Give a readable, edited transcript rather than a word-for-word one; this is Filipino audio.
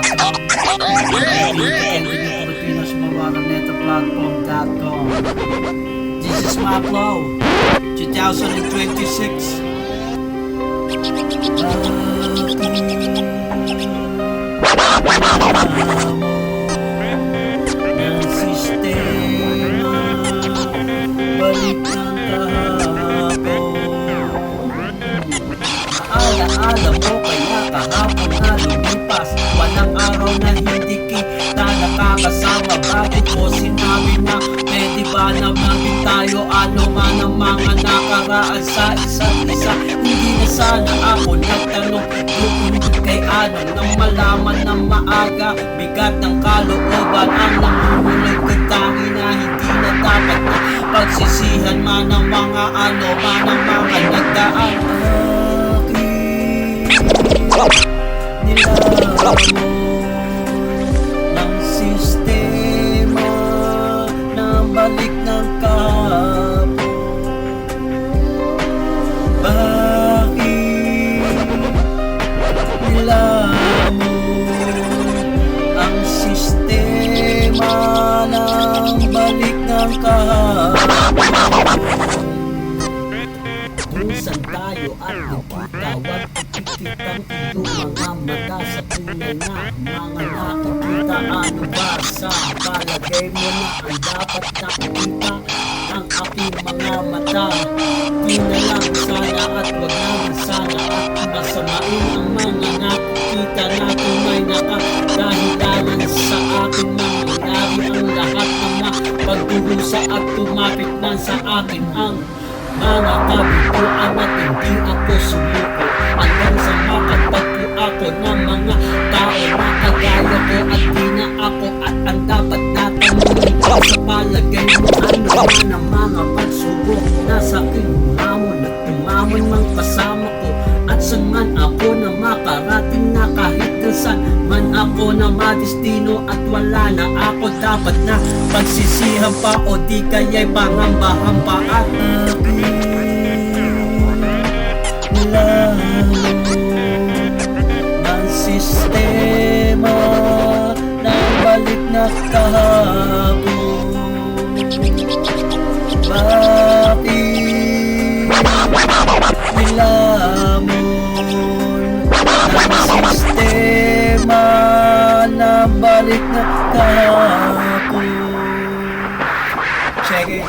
This is my flow, 2026. Ng sistema, balik ng kahapon. Alaala mo kaya kahapon na lumipas, walang araw na hindi kita nakakasama. Bakit mo sinabi na pwede ba naman tayo? Ano man ang mga nakaraan sa isa't isa. Hindi na sana ako nagtanong kay ano nang malaman ng maaga. Bigat ng kalooban ang namumulag ng tangi na hindi na dapat na pagsisihan man ang mga ano man ang mga nagdaan. Nilamon ng sistema ng balik ng kahapon. Bakit nilamon ang sistema ng balik ng kahapon? Minsan tayo at nakita, wag ikikitang ito mga mata sa tunay na mga nakikita. Ano ba sa palagay mo na ang dapat nakikita ang aking mga mata? Di na lang sana at wag naman sana at masamain ang mga nakikita na tunay na kadahilanan sa aking mangyayari. Ang lahat ng pagdurusa at tumapit na sa akin ang mga kabituan at hindi ako sumuko hanggang sa makatagpo ako ng mga tao na kagaya ko at di na ako. At ang dapat natanungin ko sa palagay mo, ano man ang mga pagsubok na sa aking hamon at tumamon mang kasama ko. At saan man ako na makarating na kahit saan man ako na madestino at wala na ako dapat na pagsisihan pa o di kaya'y pangambahan pa. At nilamon ng sistema ng balik na kahapon. Bakit nilamon ng sistema ng balik na kahapon? Check it.